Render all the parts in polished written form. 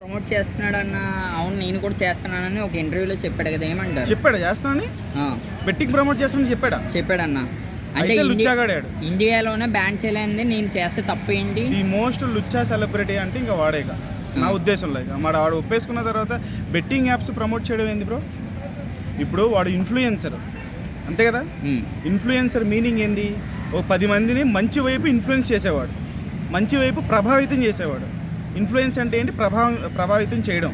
Promote చేస్తున్నాడన్న అవును నేను కూడా చేస్తున్నానని ఒక ఇంటర్వ్యూలో చెప్పాడు కదా, ఏమంటారు? చెప్పాడా చేస్తానని? బెట్టింగ్ ప్రమోట్ చేస్తానని చెప్పాడన్న. అంటే ఇండియాలోనే బ్యాన్ చేయలేంది, నేను చేస్తే తప్పు ఏంటి? ఈ మోస్ట్ లుచ్చా సెలబ్రిటీ అంటే ఇంకా వాడేగా నా ఉద్దేశంలో. ఇక వాడు ఒప్పేసుకున్న తర్వాత బెట్టింగ్ యాప్స్ ప్రమోట్ చేయడం ఏంది బ్రో? ఇప్పుడు వాడు ఇన్ఫ్లుయెన్సర్ అంతే కదా. ఇన్ఫ్లుయెన్సర్ మీనింగ్ ఏంది? ఓ 10 మందిని మంచి వైపు ఇన్ఫ్లుయెన్స్ చేసేవాడు, మంచి వైపు ప్రభావితం చేసేవాడు. ఇన్ఫ్లుయెన్స్ అంటే ఏంటి? ప్రభావితం చేయడం.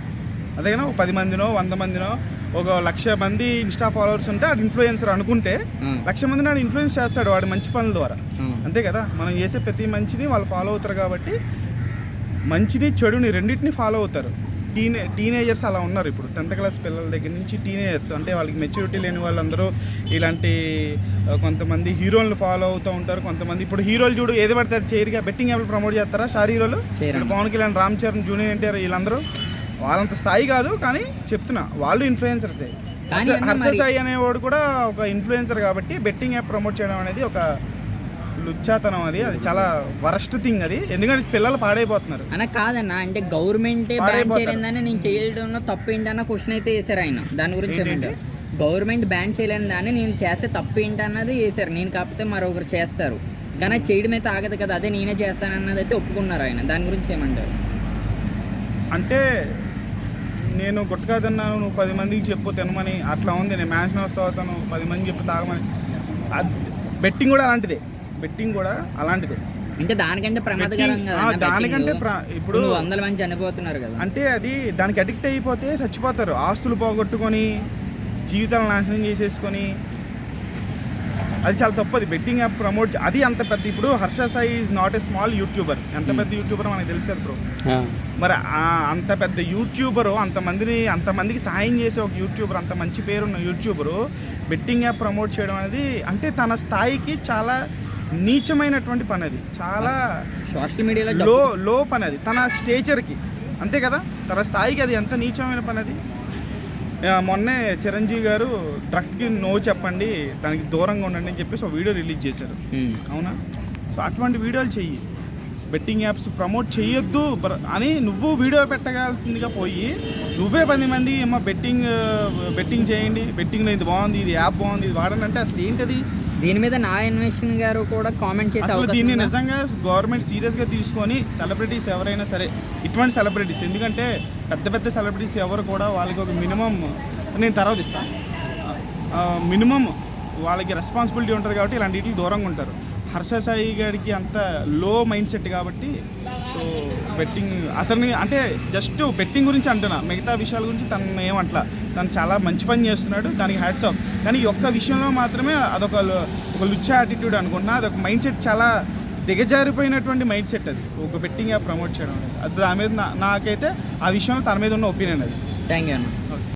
అదే కదా. 10 మందినో 100 మందినో ఒక 1,00,000 మంది ఇన్స్టా ఫాలోవర్స్ ఉంటే అది ఇన్ఫ్లుయెన్సర్ అనుకుంటే 1,00,000 మందిని వాడు ఇన్ఫ్లుయెన్స్ చేస్తాడు వాడు మంచి పనుల ద్వారా. అంతే కదా. మనం చేసే ప్రతి మంచిని వాళ్ళు ఫాలో అవుతారు కాబట్టి మంచిని చెడుని రెండింటిని ఫాలో అవుతారు. టీనేజర్స్ అలా ఉన్నారు ఇప్పుడు. 10th క్లాస్ పిల్లల దగ్గర నుంచి టీనేజర్స్ అంటే వాళ్ళకి మెచ్యూరిటీ లేని వాళ్ళందరూ ఇలాంటి కొంతమంది హీరోలను ఫాలో అవుతూ ఉంటారు. కొంతమంది ఇప్పుడు హీరోలు చూడు ఏది పడతారు చేయరుగా, బెట్టింగ్ యాప్లు ప్రమోట్ చేస్తారా? స్టార్ హీరోలు పవన్ కళ్యాణ్, రామ్ చరణ్, జూనియర్ ఎన్టీఆర్ వీళ్ళందరూ వాళ్ళంత స్థాయి కాదు, కానీ చెప్తున్నా వాళ్ళు ఇన్ఫ్లుయెన్సర్సే. హర్ష సాయి అనేవాడు కూడా ఒక ఇన్ఫ్లుయెన్సర్ కాబట్టి బెట్టింగ్ యాప్ ప్రమోట్ చేయడం అనేది ఒక లుచ్చాతనం. అది చాలా వరస్ట్ థింగ్ అది. ఎందుకంటే పిల్లలు పాడైపోతున్నారు అన్న. కాదన్న, అంటే గవర్నమెంటే బ్యాన్ చేయలేదని నేను చేయడంలో తప్పు ఏంటన్న క్వశ్చన్ అయితే వేశారు ఆయన. దాని గురించి ఏమంటే గవర్నమెంట్ బ్యాన్ చేయలేని దాన్ని నేను చేస్తే తప్పు ఏంటన్నది వేశారు. నేను కాకపోతే మరొకరు చేస్తారు కానీ చేయడం అయితే ఆగదు కదా, అదే నేనే చేస్తానన్నది అయితే ఒప్పుకున్నారు ఆయన. దాని గురించి ఏమంటారు? అంటే నేను గుట్టకాదన్నాను, నువ్వు 10 మందికి చెప్పు తినమని అట్లా ఉంది. నేను మ్యాన్షన్ వస్తా అవుతాను 10 మంది చెప్పు తాగమని. బెట్టింగ్ కూడా అలాంటిదే. బెట్టింగ్ కూడా అలాంటిదే. అంటే దానికంటే ప్రమాదకరం కదా. దానికంటే ఇప్పుడు 100 మంది చనిపోతున్నారు కదా. అంటే అది దానికి అడిక్ట్ అయిపోతే చచ్చిపోతారు. ఆస్తులు పోగొట్టుకొని జీవితాలను నాశనం చేసేసుకొని అది చాలా తప్పది. బెట్టింగ్ యాప్ ప్రమోట్ అది అంత పెద్ద. ఇప్పుడు Harsha Sai is not a small YouTuber. ఎంత పెద్ద యూట్యూబర్ మనకు తెలుసు కదా బ్రో. మరి అంత పెద్ద యూట్యూబరు అంతమందికి సహాయం చేసే ఒక యూట్యూబర్, అంత మంచి పేరున్న యూట్యూబరు బెట్టింగ్ యాప్ ప్రమోట్ చేయడం అనేది అంటే తన స్థాయికి చాలా నీచమైనటువంటి పని. అది చాలా సోషల్ మీడియాలో లో పని అది తన స్టేచర్కి. అంతే కదా, తన స్థాయికి అది ఎంత నీచమైన పని అది. మొన్నే చిరంజీవి గారు డ్రగ్స్కి నో చెప్పండి, దానికి దూరంగా ఉండండి అని చెప్పేసి ఒక వీడియో రిలీజ్ చేశారు. అవునా? సో అటువంటి వీడియోలు చెయ్యి. బెట్టింగ్ యాప్స్ ప్రమోట్ చేయొద్దు అని నువ్వు వీడియో పెట్టగాల్సిందిగా పోయి నువ్వే 10 మంది ఏమో బెట్టింగ్ చేయండి, బెట్టింగ్లో ఇది బాగుంది, ఇది యాప్ బాగుంది, ఇది వాడండి అంటే అసలు ఏంటది? దీని మీద నా ఇన్వెస్టిగేషన్ గారు కూడా కామెంట్ చేసి అసలు దీన్ని నిజంగా గవర్నమెంట్ సీరియస్గా తీసుకొని సెలబ్రిటీస్ ఎవరైనా సరే, ఇటువంటి సెలబ్రిటీస్, ఎందుకంటే పెద్ద సెలబ్రిటీస్ ఎవరు కూడా వాళ్ళకి ఒక మినిమం, నేను తర్వాత ఇస్తాను, మినిమం వాళ్ళకి రెస్పాన్సిబిలిటీ ఉంటుంది కాబట్టి ఇలాంటి వీటికి దూరంగా ఉంటారు. హర్ష సాయి గారికి అంత లో మైండ్ సెట్ కాబట్టి సో బెట్టింగ్ అతన్ని అంటే జస్ట్ బెట్టింగ్ గురించి అంటున్నా, మిగతా విషయాల గురించి తను ఏమంటలా. తను చాలా మంచి పని చేస్తున్నాడు, దానికి హ్యాట్స్ ఆఫ్. కానీ ఈ ఒక్క విషయంలో మాత్రమే అదొక లుచ్చా యాటిట్యూడ్ అనుకుంటున్నా. అదొక మైండ్ సెట్, చాలా దిగజారిపోయినటువంటి మైండ్ సెట్ అది, ఒక బెట్టింగ్ యాప్ ప్రమోట్ చేయడం అనేది. అది దాని మీద నాకైతే ఆ విషయంలో తన మీద ఉన్న ఒపీనియన్ అది. థ్యాంక్ యూ అన్న.